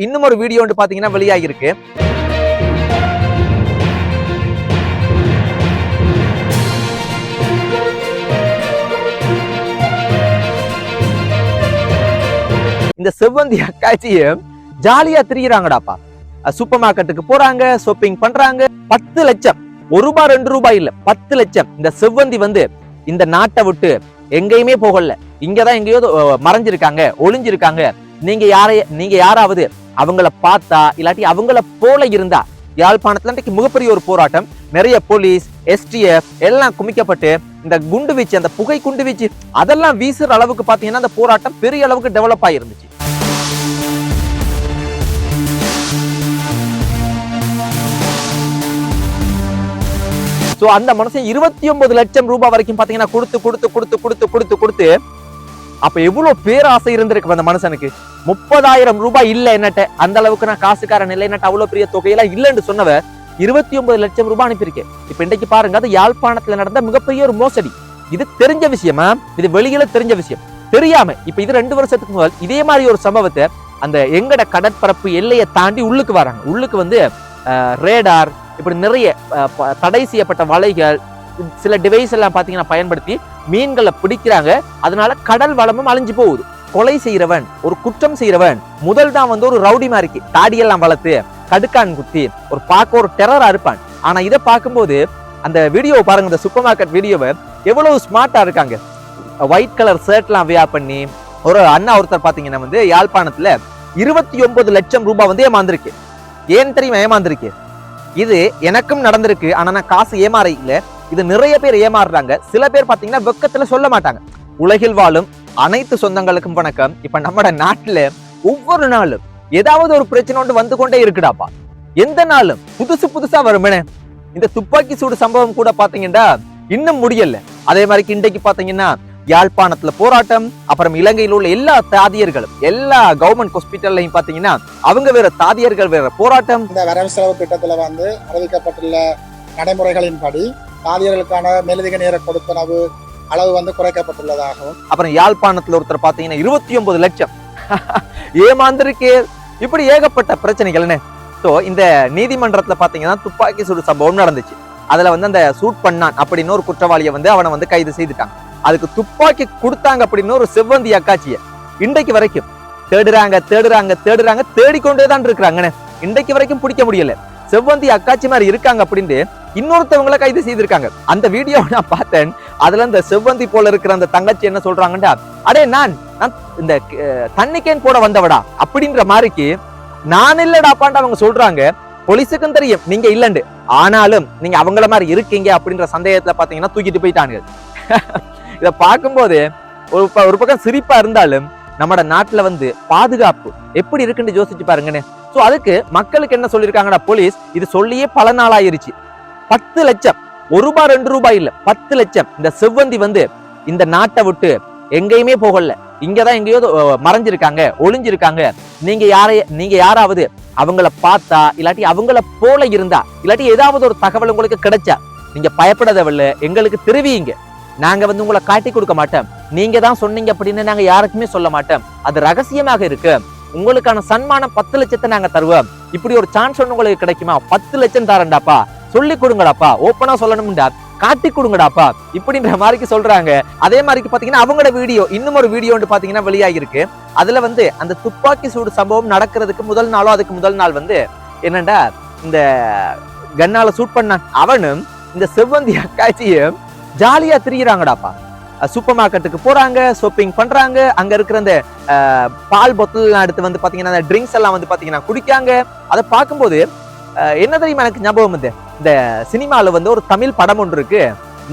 இன்னும் ஒரு வீடியோ வந்து பாத்தீங்கன்னா வெளியாகி இருக்கு. இந்த செவ்வந்தி அக்காச்சிய ஜாலியா திரியிறாங்கடாப்பா. சூப்பர் மார்க்கெட்டுக்கு போறாங்க, ஷாப்பிங் பண்றாங்க. 10 லட்சம், ₹1 ₹2 இல்ல, 10 லட்சம். இந்த செவ்வந்தி வந்து இந்த நாட்டை விட்டு எங்கேயுமே போகல, இங்கதான் எங்கேயோ மறைஞ்சிருக்காங்க, ஒளிஞ்சிருக்காங்க. நீங்க யாராவது அவங்கள பார்த்தா இல்லாட்டி அவங்கள போல இருந்தா, யாழ்ப்பாணத்துல இன்றைக்கு மிகப்பெரிய ஒரு போராட்டம், நிறைய போலீஸ், STF எல்லாம் குமிக்கப்பட்டு இந்த குண்டு வீச்சு, அந்த புகை குண்டு வீச்சு அதெல்லாம் வீசுற அளவுக்கு பாத்தீங்கன்னா அந்த போராட்டம் பெரிய அளவுக்கு டெவலப் ஆயிருந்துச்சு. சோ அந்த மனுஷன் 29 லட்சம் ரூபாய் வரைக்கும் பாத்தீங்கன்னா கொடுத்து அப்ப எவ்வளவு பேராசை இருந்திருக்கு அந்த மனுஷனுக்கு. 30,000 ரூபாய் இல்ல என்னட்ட, அந்த அளவுக்கு நான் காசுக்காரன் இல்லை, என்னட்ட அவ்வளவு பெரிய தொகையெல்லாம் இல்லைன்னு சொன்னவ 29 லட்சம் ரூபாய் அனுப்பியிருக்கேன். இப்ப இன்றைக்கு பாருங்க, அது யாழ்ப்பாணத்துல நடந்த மிகப்பெரிய ஒரு மோசடி. இது தெரிஞ்ச விஷயமா? இது வெளியில தெரிஞ்ச விஷயம் தெரியாம இப்ப இது 2 வருஷத்துக்கு முதல் இதே மாதிரி ஒரு சம்பவத்தை அந்த எங்கட கடற்பரப்பு எல்லையை தாண்டி உள்ளுக்கு வராங்க. உள்ளுக்கு வந்து ரேடார், இப்படி நிறைய தடை செய்யப்பட்ட வலைகள், சில டிவைஸ் எல்லாம் பாத்தீங்கன்னா பயன்படுத்தி மீன்களை பிடிக்கிறாங்க. அதனால கடல் வளமும் அழிஞ்சு போகுது. கொலை செய்யறவன், ஒரு குற்றம் செய்யறவன் முதல் தான் வந்து ஒரு ரவுடி மாதிரி தாடியெல்லாம் வளர்த்து கடுக்கான் குத்தி ஒரு பார்க்க ஒரு டெரரா இருப்பான். ஆனா இதை பார்க்கும்போது அந்த வீடியோ பாருங்க, இந்த சூப்பர் மார்க்கெட் வீடியோவை எவ்வளவு ஸ்மார்ட்டா இருக்காங்க. ஒயிட் கலர் ஷர்ட் எல்லாம் வியா பண்ணி ஒரு அண்ணா ஒருத்தர் பாத்தீங்கன்னா வந்து யாழ்ப்பாணத்துல 29 லட்சம் ரூபாய் வந்து ஏமாந்திருக்கு. ஏன் தெரியுமா ஏமாந்திருக்கு? இது எனக்கும் நடந்திருக்கு. ஆனா நான் காசு ஏமாற இல்ல, இது நிறைய பேர் ஏமாறுறாங்க. சில பேர் பாத்தீங்கன்னா வெக்கத்துல சொல்ல மாட்டாங்க. உலகில் வாழும் அனைத்து சொந்தங்களுக்கும் வணக்கம். இப்ப நம்ம நாட்டுல ஒவ்வொரு நாளும் ஏதாவது ஒரு பிரச்சனை ஒன்று வந்து கொண்டே இருக்குடாப்பா. எந்த நாளும் புதுசா வருமே. இந்த துப்பாக்கி சூடு சம்பவம் கூட பாத்தீங்கன்னா இன்னும் முடியல. அதே மாதிரி இன்றைக்கு பாத்தீங்கன்னா யாழ்ப்பாணத்துல போராட்டம், அப்புறம் இலங்கையில் உள்ள எல்லா தாதியர்களும், எல்லா கவர்மெண்ட் ஹாஸ்பிட்டல்லையும் பாத்தீங்கன்னா அவங்க வேற, தாதியர்கள் வேற போராட்டம். இந்த வரவு செலவு திட்டத்துல வந்து அறிவிக்கப்பட்டுள்ள நடைமுறைகளின்படி தாதியர்களுக்கான மேலதிக நேர கொடுப்பனவு அளவு வந்து குறைக்கப்பட்டுள்ளதாகவும், அப்புறம் யாழ்ப்பாணத்துல ஒருத்தர் பாத்தீங்கன்னா 29 லட்சம் ஏமாந்திருக்கு. இப்படி ஏகப்பட்ட பிரச்சனைகள்னு. சோ இந்த நீதிமன்றத்துல பாத்தீங்கன்னா துப்பாக்கி சூடு சம்பவம் நடந்துச்சு. அதுல வந்து அந்த சூட் பண்ணான் அப்படின்னு ஒரு குற்றவாளியை வந்து அவனை வந்து கைது செய்துட்டாங்க. அதுக்கு துப்பாக்கி கொடுத்தாங்க அப்படின்னு ஒரு செவ்வந்தி அக்காச்சிய இன்றைக்கு வரைக்கும் தேடுறாங்க, தேடிக்கொண்டேதான் இருக்கிறாங்க. இன்றைக்கு வரைக்கும் பிடிக்க முடியல. செவ்வந்தி அக்காச்சி மாதிரி இருக்காங்க அப்படின்னு இன்னொருத்தவங்களை கைது செய்திருக்காங்க. அந்த வீடியோ நான் பார்த்தேன். அதுல இந்த செவ்வந்தி போல இருக்கிற அந்த தங்கச்சி என்ன சொல்றாங்கடா, அடே நான் இந்த தண்ணிக்கேன் போட வந்தவடா அப்படின்ற மாதிரிக்கு நான் இல்லடாப்பான்னு அவங்க சொல்றாங்க. போலீஸுக்கும் தெரியும் நீங்க இல்லண்டு, ஆனாலும் நீங்க அவங்கள மாதிரி இருக்கீங்க அப்படின்ற சந்தேகத்துல பாத்தீங்கன்னா தூக்கிட்டு போயிட்டாங்க. இத பார்க்கும்போது ஒரு பக்கம் சிரிப்பா இருந்தாலும் நம்ம நாட்டுல வந்து பாதுகாப்பு எப்படி இருக்குன்னு யோசிச்சு பாருங்கன்னு. சோ அதுக்கு மக்களுக்கு என்ன சொல்லிருக்காங்கன்னா, போலீஸ் இது சொல்லியே பல நாள் ஆயிருச்சு. 10 லட்சம், ₹1 ₹2 இல்ல, 10 லட்சம். இந்த செவ்வந்தி வந்து இந்த நாட்டை விட்டு எங்கேயுமே போகல, இங்கதான் எங்கேயோ மறைஞ்சிருக்காங்க, ஒளிஞ்சிருக்காங்க. நீங்க யாராவது அவங்கள பார்த்தா இல்லாட்டி அவங்கள போல இருந்தா, இல்லாட்டி ஏதாவது ஒரு தகவல் உங்களுக்கு கிடைச்சா நீங்க பயப்பட தேவையில்ல, எங்களுக்கு தெரிவிங்க. நாங்க வந்து உங்களை காட்டி கொடுக்க மாட்டோம். நீங்க தான் சொன்னீங்க அப்படின்னு நாங்க யாருக்குமே சொல்ல மாட்டோம். அது ரகசியமாக இருக்கு. உங்களுக்கான சன்மானம் 10 லட்சத்தை நாங்க தருவோம். இப்படி ஒரு சான்ஸ் ஒன்று உங்களுக்கு கிடைக்குமா? 10 லட்சம் தரண்டாப்பா, சொல்லி கொடுங்கடாப்பா, ஓப்பனா சொல்லணும்டா, காட்டி கொடுங்கடாப்பா இப்படின்ற மாதிரி சொல்றாங்க. அதே மாதிரி பாத்தீங்கன்னா அவங்களோட வீடியோ, இன்னும் ஒரு வீடியோ வந்து பாத்தீங்கன்னா வெளியாகி இருக்கு. அதுல வந்து அந்த துப்பாக்கி சூடு சம்பவம் நடக்கிறதுக்கு முதல் நாளோ அதுக்கு முதல் நாள் வந்து என்னண்டா, இந்த கன்னால சூட் பண்ண அவனும் இந்த செவ்வந்தி அக்காச்சியும் ஜாலியா திரியிறாங்கடாப்பா. சூப்பர் மார்க்கெட்டுக்கு போறாங்க, ஷாப்பிங் பண்றாங்க. அங்க இருக்கிற அந்த பால் பொத்தல் எடுத்து வந்து பாத்தீங்கன்னா அந்த ட்ரிங்க்ஸ் எல்லாம் வந்து பாத்தீங்கன்னா குடிக்காங்க. அதை பார்க்கும்போது என்ன தெரியுமா எனக்கு ஞாபகம் வந்து, இந்த சினிமால வந்து ஒரு தமிழ் படம் ஒன்று இருக்கு,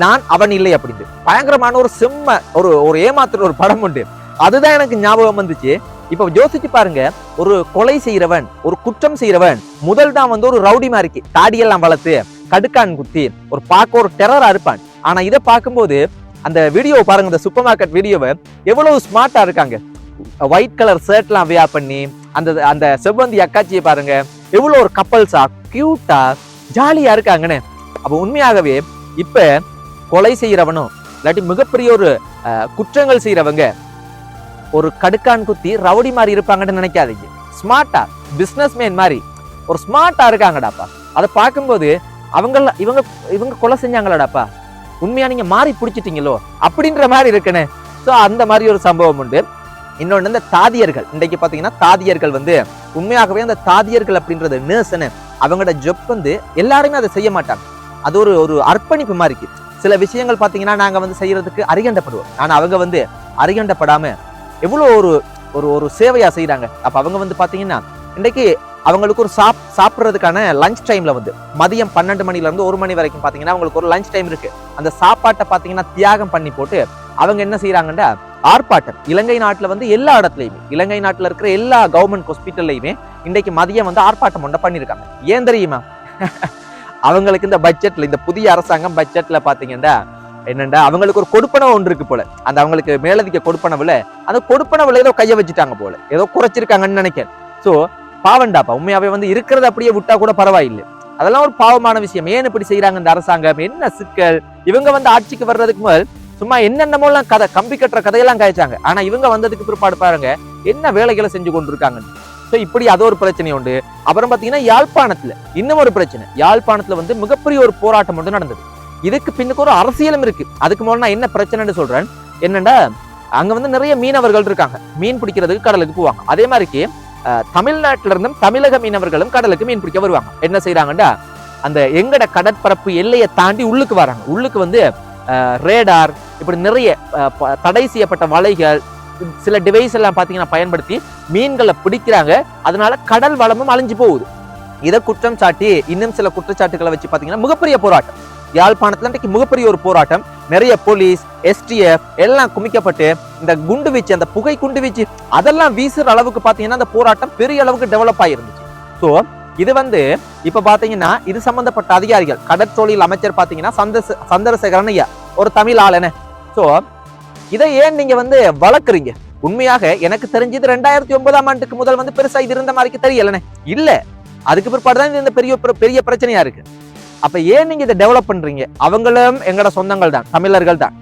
நான் அவன் இல்லை அப்படின்னு. பயங்கரமான ஒரு செம்ம ஒரு ஏமாத்துற ஒரு படம் உண்டு. அதுதான் எனக்கு ஞாபகம் வந்துச்சு. இப்ப யோசிச்சு பாருங்க, ஒரு கொலை செய்யறவன், ஒரு குற்றம் செய்யறவன் முதல் தான் வந்து ஒரு ரவுடி மாதிரி தாடியெல்லாம் வளர்த்து கடுக்கான் குத்தி ஒரு பார்க்க ஒரு டெரரா இருப்பான். ஆனா இதை பார்க்கும்போது அந்த வீடியோ பாருங்க, இந்த சூப்பர் மார்க்கெட் வீடியோவை எவ்வளவு ஸ்மார்ட்டா இருக்காங்க. ஒயிட் கலர் ஷர்ட் எல்லாம் வியா பண்ணி அந்த செவ்வந்தி அக்காச்சியை பாருங்க, எவ்வளவு ஒரு கப்பல்ஸா கியூட்டா ஜாலியா இருக்காங்கன்னு. அப்ப உண்மையாகவே இப்ப கொலை செய்யறவனும் இல்லாட்டி மிகப்பெரிய ஒரு குற்றங்கள் செய்யறவங்க ஒரு கடுக்கான் குத்தி ரவுடி மாதிரி இருப்பாங்கன்னு நினைக்காதீங்க. ஸ்மார்ட்டா பிசினஸ் மேன் மாதிரி ஒரு ஸ்மார்ட்டா இருக்காங்கடாப்பா. அதை பார்க்கும்போது இவங்க கொலை செஞ்சாங்களாடாப்பா, உண்மையா நீங்க மாறி பிடிச்சிட்டீங்களோ அப்படின்ற மாதிரி இருக்குன்னு. ஸோ அந்த மாதிரி ஒரு சம்பவம் உண்டு. இன்னொன்று இந்த தாதியர்கள், இன்றைக்கு பார்த்தீங்கன்னா தாதியர்கள் வந்து உண்மையாகவே அந்த தாதியர்கள் அப்படின்றது நர்ஸ்ன்னு அவங்களோட ஜப் வந்து எல்லாருமே அதை செய்ய மாட்டாங்க. அது ஒரு அர்ப்பணிப்பு மாதிரி இருக்கு. சில விஷயங்கள் பார்த்தீங்கன்னா நாங்க வந்து செய்யறதுக்கு அரிகண்டப்படுவோம். ஆனா அவங்க வந்து அரிகண்டப்படாம எவ்வளோ ஒரு சேவையா செய்யறாங்க. அப்ப அவங்க வந்து பாத்தீங்கன்னா இன்றைக்கு அவங்களுக்கு ஒரு சாப்பிட்றதுக்கான லஞ்ச் டைம்ல வந்து மதியம் 12 மணில இருந்து 1 மணி வரைக்கும் பாத்தீங்கன்னா அவங்களுக்கு ஒரு லஞ்ச் டைம் இருக்கு. அந்த சாப்பாட்டை பாத்தீங்கன்னா தியாகம் பண்ணி போட்டு அவங்க என்ன செய்யறாங்கன்னா ஆர்ப்பாட்டம். இலங்கை நாட்டுல வந்து எல்லா இடத்துலயுமே, இலங்கை நாட்டுல இருக்கிற எல்லா கவர்மெண்ட் ஹாஸ்பிட்டல்லையுமே இன்றைக்கு மதியம் வந்து ஆர்ப்பாட்டம் ஒன்றை பண்ணிருக்காங்க. ஏன் தெரியுமா? அவங்களுக்கு இந்த பட்ஜெட்ல, இந்த புதிய அரசாங்கம் பட்ஜெட்ல பாத்தீங்கன்னா என்னண்டா அவங்களுக்கு ஒரு கொடுப்பனவு ஒன்று இருக்கு போல. அந்த அவங்களுக்கு மேலதிக கொடுப்பனவுல அந்த கொடுப்பனவுல ஏதோ கைய வச்சுட்டாங்க போல, ஏதோ குறைச்சிருக்காங்கன்னு நினைக்கிறேன். சோ பாவண்டாப்பா, உண்மையாவே வந்து இருக்கிறத அப்படியே விட்டா கூட பரவாயில்லை. அதெல்லாம் ஒரு பாவமான விஷயம். ஏன் இப்படி செய்யறாங்க இந்த அரசாங்கம்? என்ன சிக்கல்? இவங்க வந்து ஆட்சிக்கு வர்றதுக்கு முதல் சும்மா என்னென்னமோலாம் கதை, கம்பி கட்டுற கதையெல்லாம் காய்ச்சாங்க. ஆனா இவங்க வந்ததுக்கு பிற்பாடு பாருங்க என்ன வேலைகளை செஞ்சு கொண்டிருக்காங்க. ஸோ இப்படி அது ஒரு பிரச்சனை உண்டு. அப்புறம் பாத்தீங்கன்னா யாழ்ப்பாணத்துல இன்னும் ஒரு பிரச்சனை. யாழ்ப்பாணத்துல வந்து மிகப்பெரிய ஒரு போராட்டம் ஒன்று நடந்தது. இதுக்கு பின்னுக்கு ஒரு அரசியலும் இருக்கு. அதுக்கு முதல்ல நான் என்ன பிரச்சனைன்னு சொல்றேன். என்னண்டா அங்க வந்து நிறைய மீனவர்கள் இருக்காங்க, மீன் பிடிக்கிறதுக்கு கடலுக்கு போவாங்க. அதே மாதிரிக்கு தமிழ்நாட்டில இருந்தும் தமிழக மீனவர்களும் கடலுக்கு மீன் பிடிக்க வருவாங்க. என்ன செய்யறாங்கடா அந்த எங்கட கடற்பரப்பு எல்லையை தாண்டி உள்ளுக்கு வராங்க. உள்ளுக்கு வந்து ரேடார் இப்படி நிறைய தடை செய்யப்பட்ட வலைகள், சில டிவைஸ் எல்லாம் பாத்தீங்கன்னா பயன்படுத்தி மீன்களை பிடிக்கிறாங்க. அதனால கடல் வளமும் அழிஞ்சு போகுது. இதை குற்றம் சாட்டி இன்னும் சில குற்றச்சாட்டுகளை வச்சு பாத்தீங்கன்னா மிகப்பெரிய போராட்டம் யாழ்ப்பாணத்துல இன்றைக்கு மிகப்பெரிய ஒரு போராட்டம். நிறைய போலீஸ், STF எல்லாம் குமிக்கப்பட்டு இந்த குண்டு வீச்சு, அந்த புகை குண்டு வீச்சு அதெல்லாம் வீசுற அளவுக்கு பாத்தீங்கன்னா அந்த போராட்டம் பெரிய அளவுக்கு டெவலப் ஆகிருந்துச்சு. ஸோ இது வந்து இப்ப பாத்தீங்கன்னா இது சம்பந்தப்பட்ட அதிகாரிகள், கடற்றொழில் அமைச்சர் பாத்தீங்கன்னா சந்திரசேகரன் ஐயா ஒரு தமிழ் ஆளன. ஸோ இதை ஏன் நீங்க வந்து வளர்க்குறீங்க? உண்மையாக எனக்கு தெரிஞ்சது 2009ஆம் ஆண்டுக்கு முதல் வந்து பெருசா இது இருந்த மாதிரி தெரியலனே இல்ல. அதுக்கு பிற்பாடுதான் இது இந்த பெரிய பிரச்சனையா இருக்கு. அப்ப ஏன் நீங்க இதை டெவலப் பண்றீங்க? அவங்களும் எங்கட சொந்தங்கள் தான், தமிழர்கள் தான்.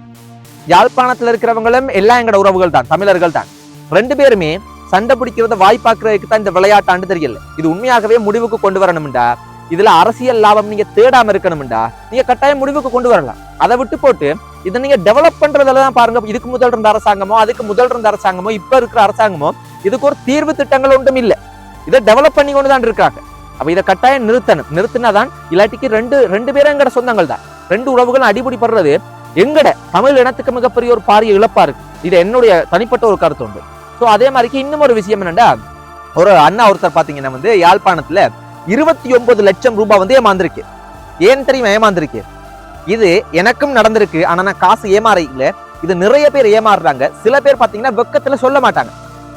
யாழ்ப்பாணத்துல இருக்கிறவங்களும் எல்லாம் எங்கட உறவுகள் தான், தமிழர்கள் தான். 2 பேருமே சண்டை பிடிக்கிறத வாய்ப்பாக்குறதுக்கு தான் இந்த விளையாட்டாண்டு தெரியல. இது உண்மையாகவே முடிவுக்கு கொண்டு வரணும்டா. இதுல அரசியல் லாபம் நீங்க தேடாம இருக்கணும்டா. நீங்க கட்டாயம் முடிவுக்கு கொண்டு வரலாம். அதை விட்டு போட்டு இதை நீங்க டெவலப் பண்றதுலதான் பாருங்க. இதுக்கு முதல் இருந்த அரசாங்கமோ, அதுக்கு முதல் இருந்த அரசாங்கமோ, இப்ப இருக்கிற அரசாங்கமோ இதுக்கு ஒரு தீர்வு திட்டங்கள் ஒன்றும் இல்லை. இதை டெவலப் பண்ணி கொண்டுதான் இருக்காங்க. அப்ப இதை கட்டாயம் நிறுத்தினாதான். இல்லாட்டிக்கு ரெண்டு பேரும் எங்கட சொந்தங்கள் தான். 2 உறவுகளும் அடிபடி படுறது எங்கட தமிழ் இனத்துக்கு மிகப்பெரிய ஒரு பாரிய இழப்பா இருக்கு. இது என்னுடைய தனிப்பட்ட ஒரு கருத்து உண்டு. ஸோ அதே மாதிரிக்கு இன்னும் ஒரு விஷயம் என்னன்னா, ஒரு அண்ணா ஒருத்தர் பாத்தீங்கன்னா வந்து யாழ்ப்பாணத்துல 29 லட்சம் ரூபாய் வந்து ஏமாந்திருக்கு. ஏன் தெரியுமா ஏமாந்திருக்கு? இது எனக்கும் நடந்திருக்கு. ஆனா நான் காசு ஏமாற இல்ல. இது நிறைய பேர் ஏமாறுறாங்க. சில பேர் பாத்தீங்கன்னா வெக்கத்துல சொல்ல மாட்டாங்க.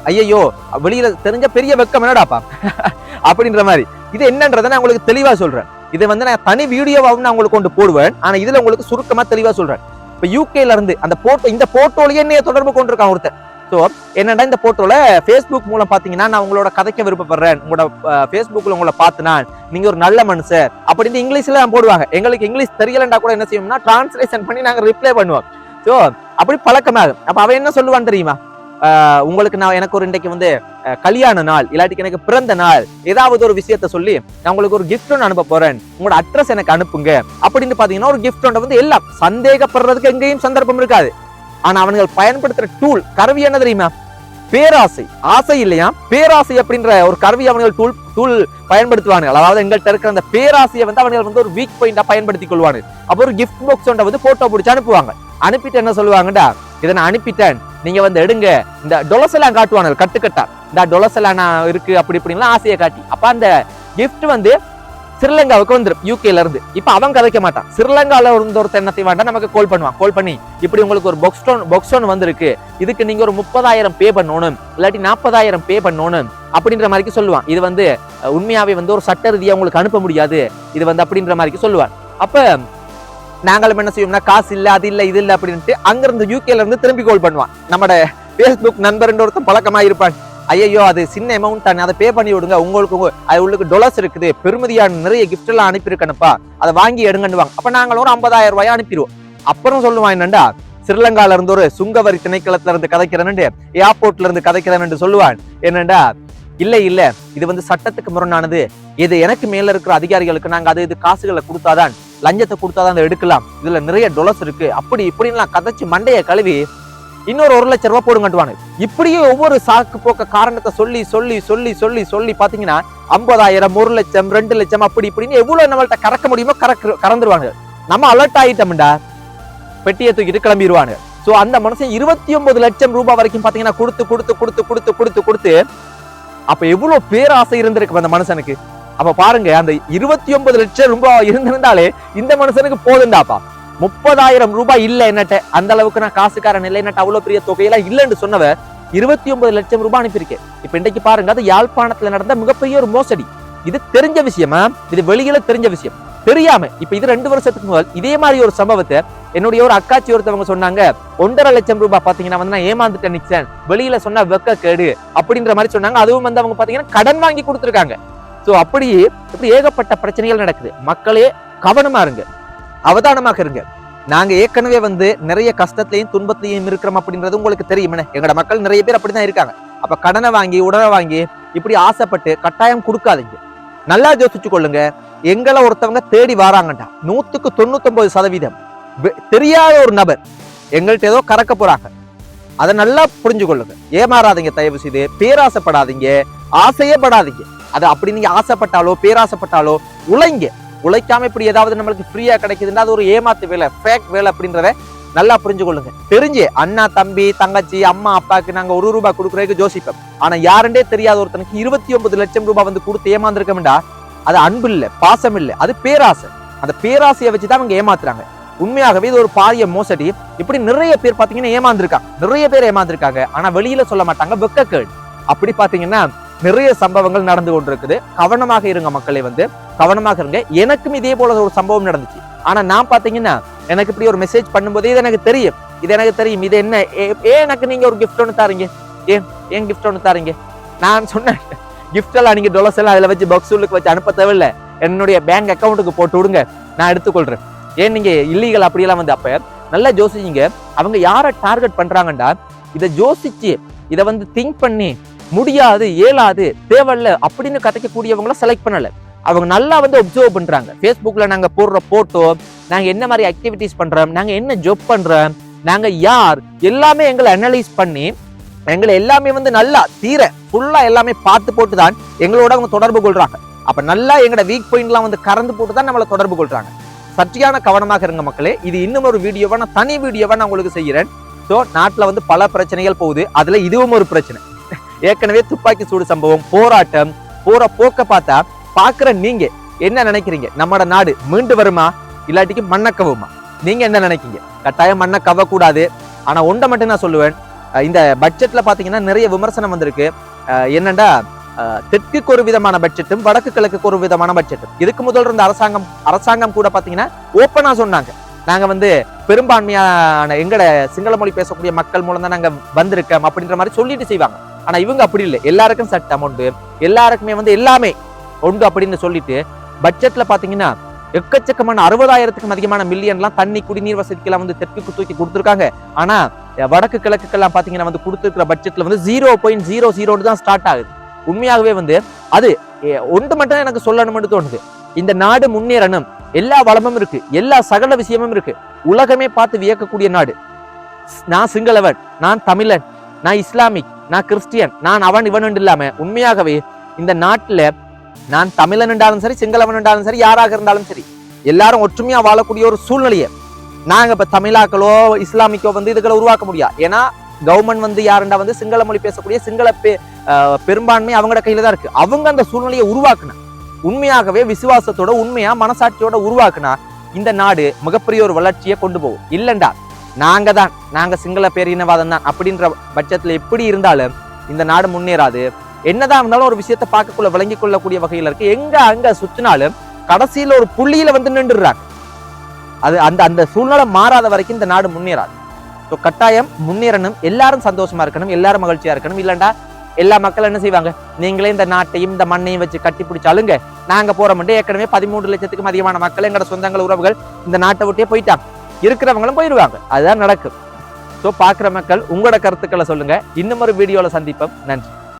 ஐயோ வெளியில தெரிஞ்ச பெரிய வெக்கம் என்னடாப்பா அப்படின்ற மாதிரி. இது என்னன்றதை நான் உங்களுக்கு தெளிவா சொல்றேன். இது வந்து நான் தனி வீடியோவாகவும் நான் உங்களுக்கு கொண்டு போடுவேன். ஆனா இதுல உங்களுக்கு சுருக்கமா தெளிவா சொல்றேன். இப்ப யூகேல இருந்து அந்த போட்டோ, இந்த போட்டோலயே என்னைய தொடர்பு கொண்டிருக்கான் ஒருத்தர். ஸோ என்னடா இந்த போட்டோல ஃபேஸ்புக் மூலம் பாத்தீங்கன்னா நான் உங்களோட கதைக்க விருப்பப்படுறேன், உங்களோட ஃபேஸ்புக்ல உங்களை பார்த்து நான் நீங்க ஒரு நல்ல மனுஷர் அப்படின்னு இங்கிலீஷ்ல போடுவாங்க. எங்களுக்கு இங்கிலீஷ் தெரியலண்டா கூட என்ன செய்யணும்னா டிரான்ஸ்லேஷன் பண்ணி நாங்க ரிப்ளை பண்ணுவோம். ஸோ அப்படி பழக்கமாகும். அப்ப அவன் என்ன சொல்லுவான்னு தெரியுமா? உங்களுக்கு நான் எனக்கு ஒரு இன்றைக்கு வந்து கல்யாண நாள், இல்லாட்டிக்கு எனக்கு பிறந்த நாள், ஏதாவது ஒரு விஷயத்த சொல்லி நான் உங்களுக்கு ஒரு கிஃப்ட் ஒன்று அனுப்ப போறேன், உங்களோட அட்ரஸ் எனக்கு அனுப்புங்க அப்படின்னு பாத்தீங்கன்னா ஒரு கிஃப்ட் ஒன்று வந்து எல்லாம் சந்தேகப்படுறதுக்கு எங்கேயும் சந்தர்ப்பம் இருக்காது. ஆனா அவர்கள் பயன்படுத்துற டூல், கருவி என்ன தெரியுமா? பேராசை. ஆசை இல்லையா, பேராசை அப்படின்ற ஒரு கருவி அவர்கள் டூல் பயன்படுத்துவாங்க. அதாவது எங்கள்கிட்ட இருக்கிற அந்த பேராசையை வந்து அவர்கள் வந்து ஒரு வீக் பாயிண்டா பயன்படுத்திக் கொள்வாங்க. அப்போ ஒரு கிஃப்ட் பாக்ஸ் ஒன்றை வந்து போட்டோ பிடிச்சு அனுப்புவாங்க. அனுப்பிட்டு என்ன சொல்லுவாங்கடா, இதை நான் அனுப்பிட்டேன், நீங்க வந்து எடுங்க. இந்த டொலசெல்லாம் காட்டுவாங்க கட்டுக்கட்டா, இந்த டொலசெல்லாம் இருக்கு அப்படி இப்படின்லாம் ஆசையை காட்டி. அப்ப அந்த கிஃப்ட் வந்து ஸ்ரீலங்காவுக்கு வந்துடும் யூகேல இருந்து. இப்ப அவன் கதைக்க மாட்டான். ஸ்ரீலங்கால இருந்து ஒருத்தர் என்ன செய்வான்டா, நமக்கு கால் பண்ணுவான். கால் பண்ணி இப்படி உங்களுக்கு ஒரு பாக்ஸ் ஒன் வந்திருக்கு, இதுக்கு நீங்க ஒரு 30,000 பே பண்ணணும், இல்லாட்டி 40,000 பே பண்ணணும் அப்படின்ற மாதிரி சொல்லுவான். இது வந்து உண்மையாவே வந்து ஒரு சட்ட ரீதியா உங்களுக்கு அனுப்ப முடியாது, இது வந்து அப்படின்ற மாதிரி சொல்லுவான். அப்ப நாங்களும் என்ன செய்வோம்னா, காசு இல்ல, அது இல்ல, இது இல்ல அப்படின்ட்டு அங்கிருந்து யூகேல இருந்து திரும்பி கால் பண்ணுவான். நம்மட பேஸ்புக் நண்பர் ஒருத்தர் பழக்கமா இருப்பான். ஐயோ அது சின்ன அமௌண்ட் தானே, அதை பே பண்ணி விடுங்க, உங்களுக்கு அது உள்ளுக்கு டொலர்ஸ் இருக்குது, பெருமதியான நிறைய கிஃப்ட் எல்லாம் அனுப்பியிருக்கணுப்பா, அதை வாங்கி எடுங்கன்னுவாங்க. அப்ப நாங்கள் ஒரு 50,000 ரூபாய் அனுப்பிடுவோம். அப்புறம் சொல்லுவான் என்னண்டா, ஸ்ரீலங்கால இருந்து ஒரு சுங்கவரி திணைக்களத்துல இருந்து கதைக்கிறேன், ஏர்போர்ட்ல இருந்து கதைக்கிறேன் சொல்லுவான். என்னண்டா இல்ல இல்ல இது வந்து சட்டத்துக்கு முரணானது, இது எனக்கு மேல இருக்கிற அதிகாரிகளுக்கு நாங்க இது காசுகளை கொடுத்தாதான், லஞ்சத்தை கொடுத்தாதான் அதை எடுக்கலாம், இதுல நிறைய டொலர்ஸ் இருக்கு, அப்படி இப்படின்லாம் கதைச்சு மண்டைய கழுவி இன்னொரு 1 லட்சம் ரூபாய் போடுங்கட்டுவானு. இப்படியே ஒவ்வொரு சாக்கு போக்க காரணத்தை சொல்லி சொல்லி சொல்லி சொல்லி சொல்லி பாத்தீங்கன்னா 50,000, 1 லட்சம், 2 லட்சம் அப்படி இப்படின்னு எவ்வளவு நம்மள்ட்ட கறக்க முடியுமோ கறந்துருவாங்க. நம்ம அலர்ட் ஆயிட்டோம்டா பெட்டியை தூக்கிட்டு கிளம்பிடுவாங்க. சோ அந்த மனுஷன் 29 லட்சம் ரூபாய் வரைக்கும் பாத்தீங்கன்னா கொடுத்து கொடுத்து கொடுத்து கொடுத்து கொடுத்து கொடுத்து அப்ப எவ்வளவு பேராசை இருந்திருக்கு அந்த மனுஷனுக்கு. அப்ப பாருங்க, அந்த 29 லட்சம் ரூபாய் இருந்திருந்தாலே இந்த மனுஷனுக்கு போதுண்டாப்பா. 30,000 ரூபாய் இல்ல என்னட்ட, அந்த அளவுக்கு நான் காசுக்காரன் இல்லை, என்னட்ட அவ்வளவு பெரிய தொகையெல்லாம் இல்லைன்னு சொன்னவ 29 லட்சம் ரூபாய் அனுப்பியிருக்கேன். இப்ப இன்றைக்கு பாருங்க, அது யாழ்ப்பாணத்துல நடந்த மிகப்பெரிய ஒரு மோசடி. இது தெரிஞ்ச விஷயமா, இது வெளியில தெரிஞ்ச விஷயம் தெரியாம இப்ப இது 2 வருஷத்துக்கு முதல் இதே மாதிரி ஒரு சம்பவத்தை என்னுடைய ஒரு அக்காச்சி ஒருத்தவங்க சொன்னாங்க. 1.5 லட்சம் ரூபாய் பாத்தீங்கன்னா வந்து நான் ஏமாந்துட்டேன் நிச்சயம், வெளியில சொன்னா வெக்க கேடு அப்படின்ற மாதிரி சொன்னாங்க. அதுவும் வந்து அவங்க பாத்தீங்கன்னா கடன் வாங்கி கொடுத்துருக்காங்க. சோ அப்படி இப்படி ஏகப்பட்ட பிரச்சனைகள் நடக்குது. மக்களே கவனமா இருங்க, அவதானமாக இருங்க. நாங்க ஏற்கனவே வந்து நிறைய கஷ்டத்திலையும் துன்பத்திலையும் இருக்கிறோம் அப்படின்றது உங்களுக்கு தெரியும். எங்கட மக்கள் நிறைய பேர் அப்படிதான் இருக்காங்க. அப்ப கடனை வாங்கி உடனே வாங்கி இப்படி ஆசைப்பட்டு கட்டாயம் கொடுக்காதீங்க. நல்லா யோசிச்சு கொள்ளுங்க. எங்களை ஒருத்தவங்க தேடி வராங்கண்டா 100க்கு 99% தெரியாத ஒரு நபர் எங்கள்கிட்ட ஏதோ கறக்க போறாங்க. அதை நல்லா புரிஞ்சு கொள்ளுங்க. ஏமாறாதீங்க, தயவு செய்து பேராசைப்படாதீங்க, ஆசையே படாதீங்க. அது அப்படி நீங்க ஆசைப்பட்டாலோ பேராசைப்பட்டாலோ உழைக்காம இப்படி ஏதாவது நம்மளுக்கு ஃப்ரீயா கிடைக்குதுன்னா அது ஒரு ஏமாத்து வேலை, ஃபேக் வேலை அப்படின்றத நல்லா புரிஞ்சு கொள்ளுங்க. தெரிஞ்சு அண்ணா, தம்பி, தங்கச்சி, அம்மா, அப்பாவுக்கு நாங்க 1 ரூபாய் கொடுக்குறதுக்கு யோசிப்போம். ஆனா யாருண்டே தெரியாத ஒருத்தனுக்கு 29 லட்சம் ரூபாய் வந்து கொடுத்து ஏமாந்துருக்கோம்டா, அது அன்பு இல்ல, பாசம் இல்ல, அது பேராசை. அந்த பேராசையை வச்சுதான் அவங்க ஏமாத்துறாங்க. உண்மையாகவே இது ஒரு பாரிய மோசடி. இப்படி நிறைய பேர் பாத்தீங்கன்னா ஏமாந்துருக்காங்க. ஆனா வெளியில சொல்ல மாட்டாங்க, வெக்கக்கேடு. அப்படி பாத்தீங்கன்னா நிறைய சம்பவங்கள் நடந்து கொண்டிருக்குது. கவனமாக இருங்க மக்களே, வந்து கவனமாக இருங்க. எனக்கும் இதே போல ஒரு சம்பவம் நடந்துச்சு. ஆனா நான் பாத்தீங்கன்னா எனக்கு இப்படி ஒரு மெசேஜ் பண்ணும்போதே இது எனக்கு தெரியும். இது என்ன எனக்கு நீங்க ஒரு கிஃப்ட் ஒன்று தாரீங்க, ஏன் கிஃப்ட் ஒன்று தாரீங்க? நான் சொன்னேன், கிஃப்ட் எல்லாம் நீங்க டொலர்ஸ் எல்லாம் அதுல வச்சு பாக்ஸ் உள்ளுக்கு வச்சு அனுப்ப தேவையில்லை, என்னுடைய பேங்க் அக்கௌண்ட்டுக்கு போட்டு விடுங்க, நான் எடுத்துக்கொள்றேன். ஏன் நீங்க இல்லீகல் அப்படியெல்லாம் வந்து அப்ப நல்லா யோசிச்சிங்க. அவங்க யாரை டார்கெட் பண்றாங்கண்டா, இதை யோசிச்சு இதை வந்து திங்க் பண்ணி முடியாது, இயலாது, தேவையில்ல அப்படின்னு கதைக்கக்கூடியவங்கள செலக்ட் பண்ணல. அவங்க நல்லா வந்து ஒப்சர்வ் பண்றாங்க. ஃபேஸ்புக்ல நாங்க போடுற போட்டோ, நாங்க என்ன மாதிரி ஆக்டிவிட்டிஸ் பண்றோம், நாங்க என்ன ஜாப் பண்றோம், நாங்க யார், எல்லாமே எங்களை அனலைஸ் பண்ணி எங்களை எல்லாமே வந்து நல்லா ஃபுல்லா எல்லாமே பார்த்து போட்டு தான் எங்களோட அவங்க தொடர்பு கொள்றாங்க. அப்ப நல்லா எங்களோட வீக் பாயிண்ட்லாம் வந்து கறந்து போட்டு தான் நம்மளை தொடர்பு கொள்றாங்க. சற்றியான கவனமாக இருங்க மக்களே. இது இன்னும் ஒரு வீடியோவா, நான் தனி வீடியோவா நான் உங்களுக்கு செய்யறேன். ஸோ நாட்டுல வந்து பல பிரச்சனைகள் போகுது, அதுல இதுவும் ஒரு பிரச்சனை. ஏற்கனவே துப்பாக்கி சூடு சம்பவம், போராட்டம், போற போக்க பார்த்தா பாக்குற நீங்க என்ன நினைக்கிறீங்க? நம்மளோட நாடு மீண்டு வருமா, இல்லாட்டிக்கு மண்ணை கவுமா? நீங்க என்ன நினைக்கிறீங்க? கட்டாயம் மண்ணை கவ கூடாது. ஆனா ஒன்றை மட்டும் நான் சொல்லுவேன், இந்த பட்ஜெட்ல பாத்தீங்கன்னா நிறைய விமர்சனம் வந்திருக்கு. என்னண்டா, தெற்குக்கு ஒரு விதமான பட்ஜெட்டும் வடக்கு கிழக்குக்கு ஒரு விதமான பட்ஜெட்டும். இதுக்கு முதல் இருந்த அரசாங்கம் கூட பாத்தீங்கன்னா ஓப்பனா சொன்னாங்க, நாங்க வந்து பெரும்பான்மையான எங்கட சிங்கள மொழி பேசக்கூடிய மக்கள் மூலம் தான் நாங்க வந்திருக்கோம் அப்படின்ற மாதிரி சொல்லிட்டு செய்வாங்க. ஆனா இவங்க அப்படி இல்லை, எல்லாருக்கும் சட்டம் உண்டு, எல்லாருக்குமே வந்து எல்லாமே உண்டு அப்படின்னு சொல்லிட்டு பட்ஜெட்ல பாத்தீங்கன்னா எக்கச்சக்கமான 60,000க்கும் அதிகமான மில்லியன்லாம் தண்ணி குடிநீர் வசதிக்கெல்லாம் வந்து தெற்குக்கு தூக்கி கொடுத்துருக்காங்க. ஆனா வடக்கு கிழக்குக்கெல்லாம் பாத்தீங்கன்னா வந்து கொடுத்துருக்கிற பட்ஜெட்ல வந்து 0.00 தான் ஸ்டார்ட் ஆகுது. உண்மையாகவே வந்து அது ஒன்று மட்டும் எனக்கு சொல்லணும்னு தோணுது, இந்த நாடு முன்னேறணும், எல்லா வளமும் இருக்கு, எல்லா சகல விஷயமும் இருக்கு, உலகமே பார்த்து வியக்கக்கூடிய நாடு. நான் சிங்களவன், நான் தமிழன், நான் இஸ்லாமிக், நான் கிறிஸ்டியன், நான் அவன் இவன் இல்லாம உண்மையாகவே இந்த நாட்டுல நான் தமிழன் என்றாலும் சரி, சிங்களவன் என்றாலும் சரி, யாராக இருந்தாலும் சரி, எல்லாரும் ஒற்றுமையா வாழக்கூடிய ஒரு சூழ்நிலையை நாங்க இப்ப தமிழாக்களோ இஸ்லாமிக்கோ வந்து இதுகளை உருவாக்க முடியாது. ஏன்னா கவர்மெண்ட் வந்து யாருண்டா வந்து சிங்கள மொழி பேசக்கூடிய சிங்கள பெரும்பான்மை அவங்களோட கையில தான் இருக்கு. அவங்க அந்த சூழ்நிலையை உருவாக்குனா, உண்மையாகவே விசுவாசத்தோட உண்மையா மனசாட்சியோட உருவாக்குனா இந்த நாடு மிகப்பெரிய ஒரு வளர்ச்சியை கொண்டு போகும். இல்லண்டா நாங்க சிங்கள பேரினவாதம் தான் அப்படின்ற பட்சத்துல எப்படி இருந்தாலும் இந்த நாடு முன்னேறாது. என்னதான் இருந்தாலும் ஒரு விஷயத்தை பார்க்கக்குள்ள விளங்கி கொள்ளக்கூடிய வகையில இருக்கு. எங்க அங்க சுற்றினாலும் கடைசியில ஒரு புள்ளியில வந்து நின்றுறாங்க. அது அந்த சூழ்நிலை மாறாத வரைக்கும் இந்த நாடு முன்னேறாது. ஸோ கட்டாயம் முன்னேறணும், எல்லாரும் சந்தோஷமா இருக்கணும், எல்லாரும் மகிழ்ச்சியா இருக்கணும். இல்லண்டா எல்லா மக்கள் என்ன செய்வாங்க, நீங்களே இந்த நாட்டையும் இந்த மண்ணையும் வச்சு கட்டி பிடிச்சாலுங்க நாங்க போறோம்ட்டு. ஏற்கனவே 13 லட்சத்துக்கும் அதிகமான மக்கள், எங்களோட சொந்தங்கள், உறவுகள் இந்த நாட்டை விட்டே போயிட்டாங்க, இருக்கிறவங்களும் போயிடுவாங்க. அதுதான் நடக்கும். ஸோ பாக்குற மக்கள் உங்களோட கருத்துக்களை சொல்லுங்க. இன்னும் ஒரு வீடியோல சந்திப்போம். நன்றி.